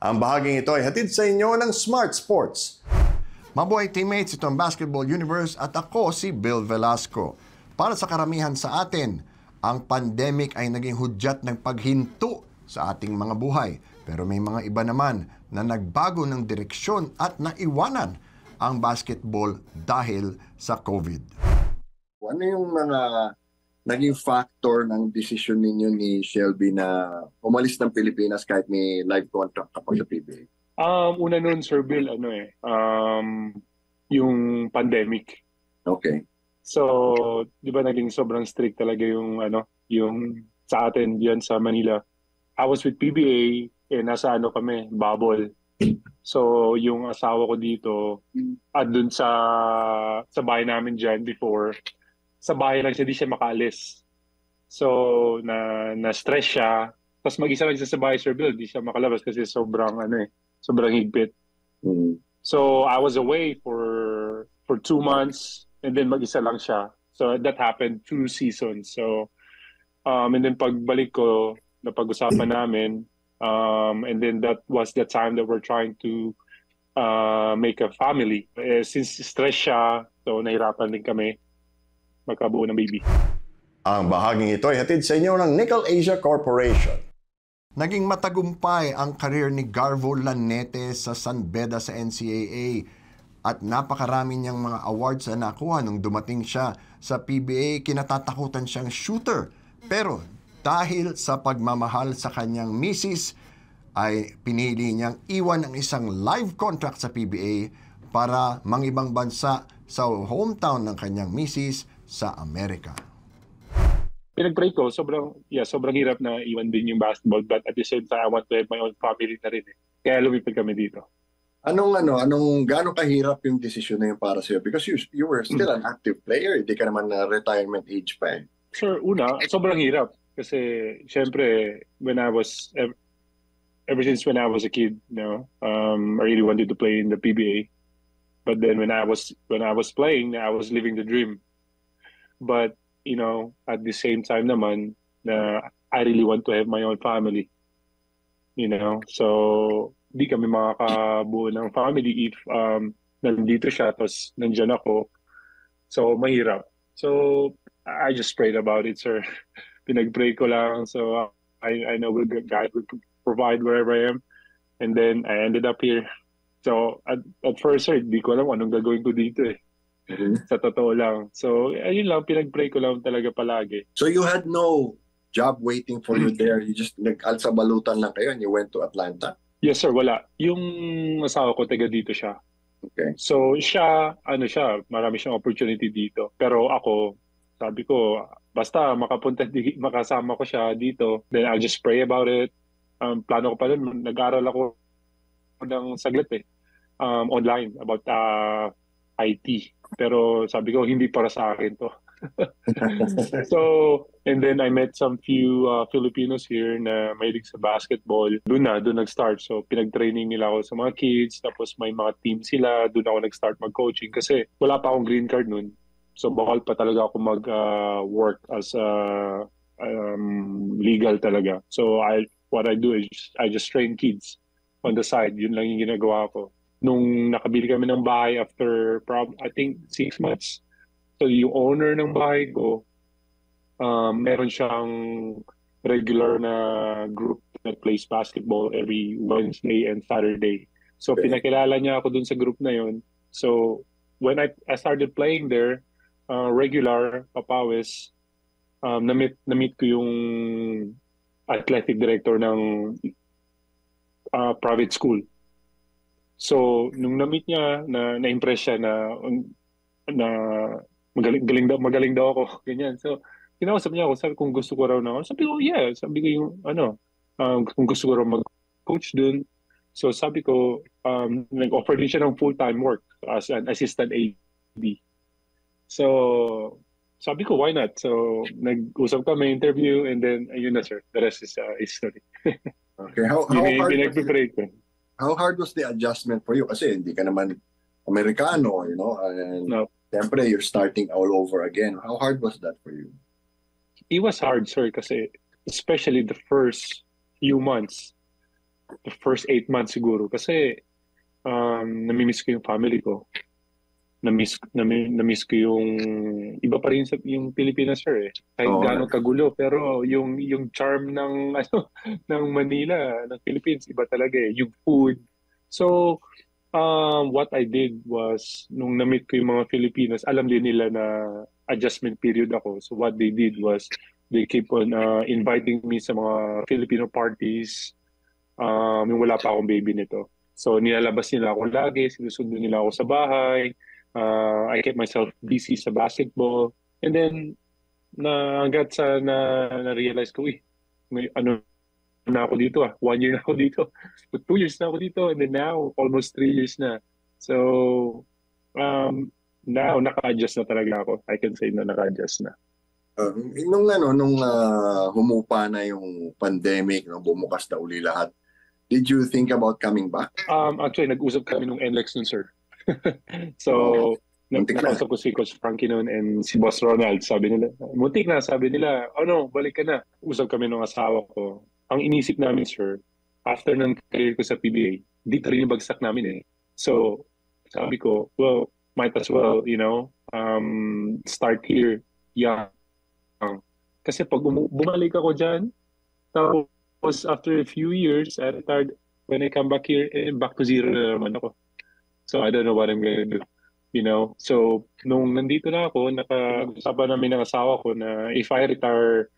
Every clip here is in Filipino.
Ang bahaging ito ay hatid sa inyo ng Smart Sports. Mabuhay teammates, ito ang Basketball Universe at ako si Bill Velasco. Para sa karamihan sa atin, ang pandemic ay naging hudyat ng paghinto sa ating mga buhay. Pero may mga iba naman na nagbago ng direksyon at naiwanan ang basketball dahil sa COVID. Ano yung mga naging factor ng desisyon ninyo ni Shelby na umalis ng Pilipinas kahit may live contract kapag sa PBA? Una nun, Sir Bill, yung pandemic. Okay. So, di ba naging sobrang strict talaga yung sa atin diyan sa Manila. I was with PBA, nasa kami, bubble. So, yung asawa ko dito, at dun sa bahay namin dyan before, sa bahay lang siya, di siya makaalis. So, na-stress siya. Tapos mag-isa lang siya sa bahay, Sir Bill, di siya makalabas kasi sobrang higpit. So, I was away for 2 months and then mag-isa lang siya. So, that happened 2 seasons. So, and then pagbalik ko, napag-usapan namin, and then that was the time that we're trying to make a family. Since stress siya, so nahirapan din kami magkabuo ng baby. Ang bahaging ito ay hatid sa inyo ng Nickel Asia Corporation. Naging matagumpay ang karir ni Garvo Lanete sa San Beda sa NCAA at napakarami niyang mga awards na nakuha nung dumating siya sa PBA. Kinatatakutan siyang shooter, pero dahil sa pagmamahal sa kanyang misis ay pinili niyang iwan ang isang live contract sa PBA para mangibang bansa sa hometown ng kanyang misis sa Amerika. Pinag-pray ko, sobrang hirap na iwan din yung basketball, but at the same time, I want to have my own family na rin. Kaya lumipad kami dito. Gaano kahirap yung decision na yun para sa'yo? Because you were still an active player, hindi ka naman na retirement age pa eh. Sure, sobrang hirap. Kasi, syempre, ever since when I was a kid, I really wanted to play in the PBA. But then when I was playing, I was living the dream. But, at the same time naman, I really want to have my own family. So, di kami makakabuo ng family if nandito siya, tapos nandyan ako. So, mahirap. So, I just prayed about it, sir. Pinag-pray ko lang. So, I know God will provide wherever I am. And then, I ended up here. So, at first, sir, di ko alam anong gagawin ko dito eh. Sa totoo lang. So, ayun lang, pinag-pray ko lang talaga palagi. So, you had no job waiting for you there? You just nag-alsabalutan lang kayo and you went to Atlanta? Yes, sir, wala. Yung asawa ko, taga dito siya. Okay. So, marami siyang opportunity dito. Pero ako, sabi ko, basta makasama ko siya dito, then I'll just pray about it. Plano ko pa nun, nag-aaral ako ng saglit online about IT. Pero sabi ko, hindi para sa akin to. So, and then I met some few Filipinos here na mahilig sa basketball. Doon nag-start. So, pinag-training nila ako sa mga kids. Tapos may mga team sila. Doon ako nag-start mag-coaching. Kasi wala pa akong green card nun. So, bawal pa talaga ako mag-work as legal talaga. So, what I do is I just train kids on the side. Yun lang yung ginagawa ko. Nung nakabili kami ng bahay after I think 6 months. So yung owner ng bahay ko, meron siyang regular na group that plays basketball every Wednesday and Saturday. So pinakilala niya ako dun sa group na yun. So when I started playing there, regular, papawis, na-meet ko yung athletic director ng private school. So, nung na-meet niya, na-impress siya na magaling daw ako, ganyan. So, kinausap niya ako, sabi kung gusto ko raw sabi ko, yeah. Sabi ko yung, kung gusto ko raw mag-coach dun. So, sabi ko, nag-offer din siya ng full-time work as an assistant AD. So, sabi ko, why not? So, nag-usap kami, interview, and then, ayun na, sir. The rest is history. Okay, how hard was the adjustment for you? Kasi hindi ka naman Amerikano, and no. Siyempre, you're starting all over again. How hard was that for you? It was hard, sir, kasi especially the first few months, the first 8 months siguro kasi namimiss ko yung family ko. Na-miss ko yung iba pa rin sa yung Pilipinas, sir, eh. Kahit Oo. gaano kagulo, pero yung charm ng ano ng Manila, ng Philippines, iba talaga eh. Yung food. So, what I did was nung na-meet ko yung mga Filipinos, alam din nila na adjustment period ako. So what they did was they keep on inviting me sa mga Filipino parties yung wala pa akong baby nito. So nilalabas nila ako lagi, sinusundo nila ako sa bahay. I kept myself busy sa basketball. And then hanggat sa na-realize ko, may ano na ako dito 1 year na ako dito. 2 years na ako dito. And then now, almost 3 years na. So, now, naka-adjust na talaga ako. I can say na naka-adjust na. Nung humupa na yung pandemic, nung bumukas na uli lahat, did you think about coming back? Actually, nag-usap kami nung NLEX nun, sir. So, nakausap ko si Coach Frankie noon and si Boss Ronald. Sabi nila, muntik na, sabi nila, no, balik ka na. Usap kami ng asawa ko. Ang inisip namin, sir, after ng career ko sa PBA, dito rin yung bagsak namin eh. So, sabi ko, well, might as well, start here young. Kasi pag bumalik ako dyan, tapos after a few years, I retired. When I come back here, back to zero na naman ako. So I don't know what I'm gonna do. So nung nandito na ako, nag-usapan namin ng asawa ko na if I retire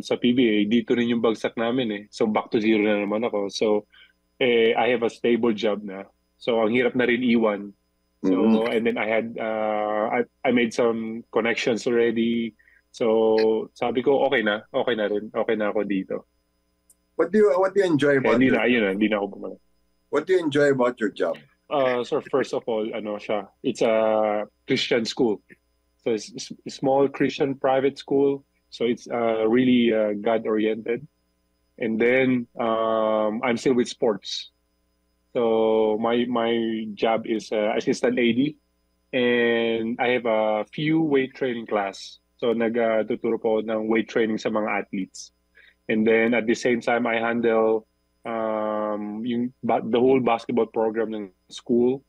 sa PBA, dito rin yung bagsak namin eh. So back to zero na naman ako. So I have a stable job na. So ang hirap na rin iwan. So and then I had I made some connections already. So sabi ko okay na rin. Okay na ako dito. What do you enjoy about hindi na ako bumalik. What do you enjoy about your job? So first of all, it's a Christian school. So it's a small Christian private school. So it's really God-oriented. And then I'm still with sports. So my job is assistant AD, and I have a few weight training class. So nagtuturo po ng weight training sa mga athletes. And then at the same time, I handle the whole basketball program ng school.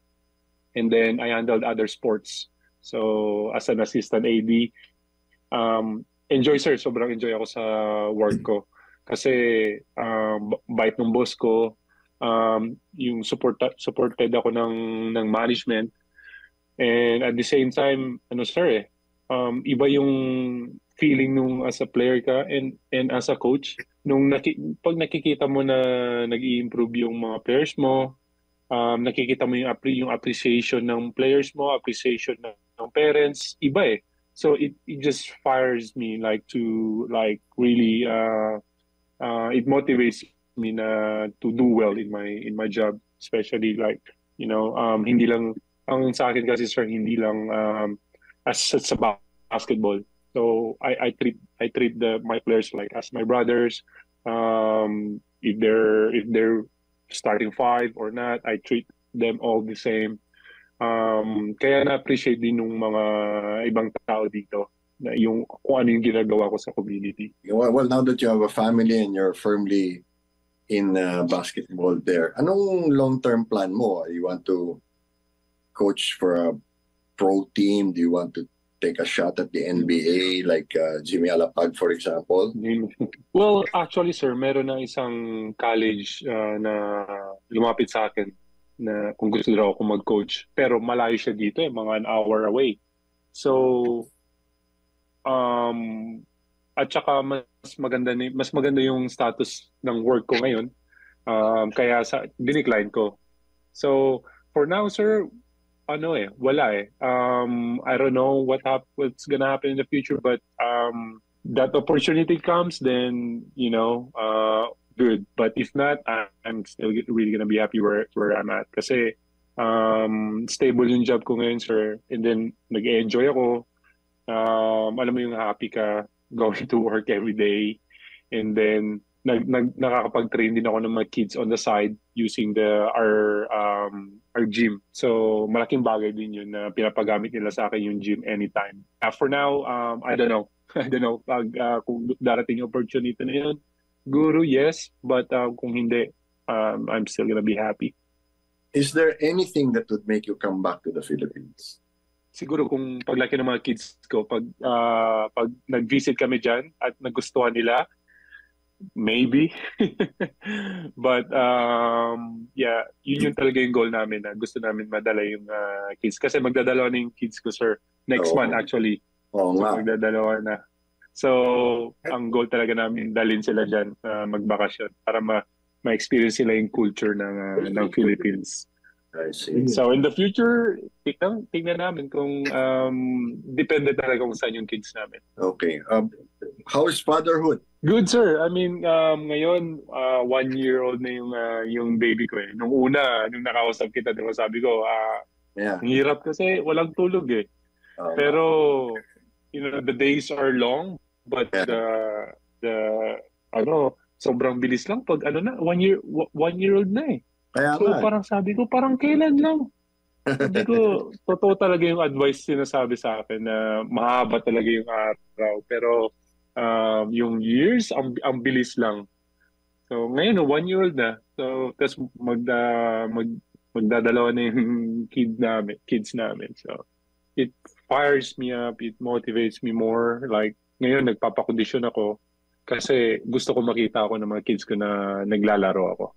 And then I handled other sports. So as an assistant AD, enjoy, sir. Sobrang enjoy ako sa work ko. Kasi bait ng boss ko, yung supported ako ng management. And at the same time, sir, iba yung feeling nung as a player ka and as a coach. Nung pag nakikita mo na nag-i-improve yung mga players mo, nakikita mo yung appreciation ng players mo, appreciation ng parents, iba eh. So it just fires me to really it motivates me na to do well in my job, especially hindi lang ang sa akin kasi, sir, hindi lang as sa basketball. So I treat my players like as my brothers. If they're starting five or not, I treat them all the same. Kaya na-appreciate din ng mga ibang tao dito na kung ano yung ginagawa ko sa community. Well, now that you have a family and you're firmly in basketball there, anong long-term plan mo? You want to coach for a pro team? Do you want to take a shot at the NBA like Jimmy Alapag, for example? Well, actually, sir, meron na isang college na lumapit sa akin na kung gusto daw ako mag-coach. Pero malayo siya dito, mga 1 hour away. So, at saka mas maganda yung status ng work ko ngayon. Kaya dinicline ko. So, for now, sir, wala eh. I don't know what's gonna happen in the future, but that opportunity comes, then good. But if not, I'm still really gonna be happy where I'm at. Kasi stable yung job ko ngayon, sir. And then nag-enjoy ako. Alam mo yung happy ka going to work every day. And then nakakapag-train din ako ng mga kids on the side using our gym. So malaking bagay din yun na pinapagamit nila sa akin yung gym anytime. For now, I don't know. I don't know kung darating yung opportunity na yun. Siguro yes, but kung hindi, I'm still gonna be happy. Is there anything that would make you come back to the Philippines? Siguro kung paglaki ng mga kids ko, pag nag-visit kami dyan at nagustuhan nila, maybe. But yeah, yun talaga yung goal namin na gusto namin madala yung kids. Kasi magdadalawa na yung kids ko, sir. Next month actually. Oo So nga. magdadalawa na. So ang goal talaga namin dalhin sila dyan magbakasyon para ma-experience sila yung culture ng Philippines. I see. So in the future, tingnan namin kung depende talaga kung saan yung kids namin. Okay. How is fatherhood? Good, sir. I mean, ngayon 1-year-old na yung baby ko eh. Nung nakausap kita, diba sabi ko, Yeah. ang hirap kasi walang tulog eh. Pero the days are long, but sobrang bilis lang pag 1-year-old na eh. Kaya So nga. parang sabi ko, parang kailan lang? Sabi ko, totoo talaga yung advice sinasabi sa akin na mahaba talaga yung araw. Pero yung years, ang bilis lang. So ngayon, 1-year-old na. So, tapos magdadalawa na yung kids namin. So it fires me up, it motivates me more. Like, ngayon, nagpapakondisyon ako kasi gusto ko makita ako ng mga kids ko na naglalaro ako.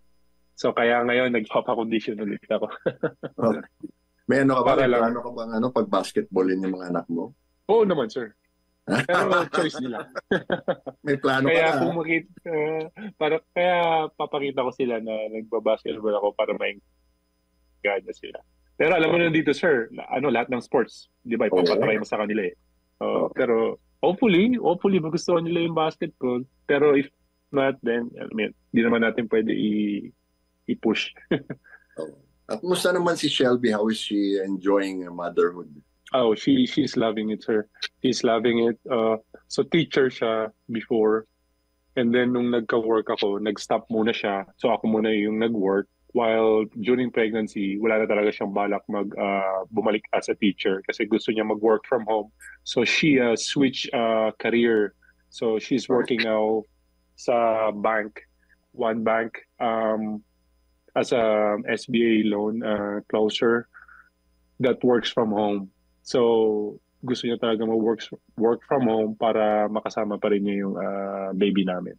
So kaya ngayon nagpapa-condition ulit ako. Okay. May ano ka ba? Para lang. Plano ka bang pag-basketballin yung mga anak mo? Oo naman, sir. Pero choice nila. May plano Kaya ka kung na. kaya papakita ko sila na nagbabasketball ako para mainggan sila. Pero alam mo na dito, sir, lahat ng sports, 'di ba? Ipapatry mo sa kanila eh. Pero hopefully magustuhan nila yung basketball. Pero if not, then hindi naman natin pwede i-push. At musta naman si Shelby? How is she enjoying motherhood? Oh, she's loving it, sir. She's loving it. So teacher siya before. And then nung nagka-work ako, nag-stop muna siya. So ako muna yung nag-work. While during pregnancy, wala na talaga siyang balak bumalik as a teacher kasi gusto niya mag-work from home. So she switched career. So she's working now sa one bank, as a SBA loan closer that works from home. So gusto niya talaga work from home para makasama pa rin niya yung baby namin.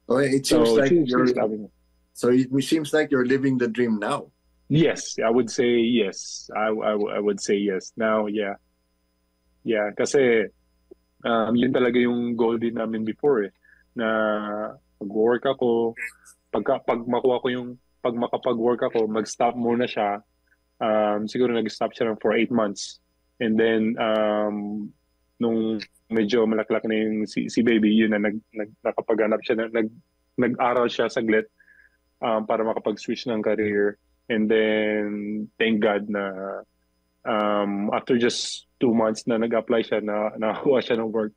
Okay, it seems like she's loving it. So it seems like you're living the dream now. Yes, I would say yes. I would say yes. Now, yeah. Yeah, kasi yun talaga yung goal din namin before eh. Na mag-work ako, pag makapag-work ako, mag-stop muna siya. Siguro nag-stop siya for 8 months. And then, nung medyo malaklak na yung si baby, yun na nakapaghanap siya, nag-aral siya saglit para makapag-switch ng career. And then, thank God na after just 2 months na nag-apply siya, nakakuha siya ng work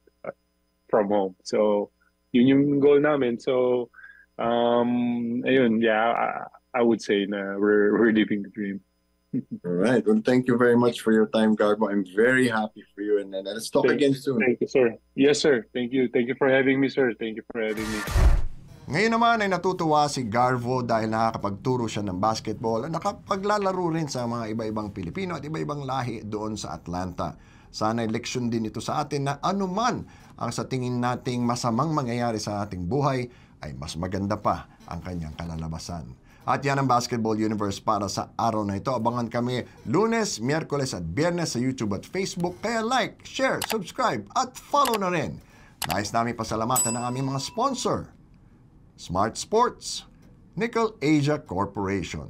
from home. So, yun yung goal namin. So, ayun, yeah, I would say na we're living the dream. All right. Well, thank you very much for your time, Garbo. I'm very happy for you. And let's talk again soon. Thank you, sir. Yes, sir. Thank you. Thank you for having me, sir. Thank you for having me. Ngayon naman ay natutuwa si Garvo dahil nakakapagturo siya ng basketball at nakapaglalaro rin sa mga iba-ibang Pilipino at iba-ibang lahi doon sa Atlanta. Sana'y leksyon din ito sa atin na anuman ang sa tingin nating masamang mangyayari sa ating buhay ay mas maganda pa ang kanyang kalalabasan. At yan ang Basketball Universe para sa araw na ito. Abangan kami Lunes, Miyerkules at Biyernes sa YouTube at Facebook. Kaya like, share, subscribe at follow na rin. Nais namin pasalamatan ang aming mga sponsor. Smart Sports, Nickel Asia Corporation.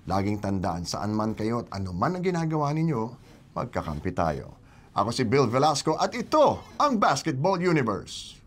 Laging tandaan saan man kayo at ano man ang ginagawa ninyo, magkakampi tayo. Ako si Bill Velasco at ito ang Basketball Universe.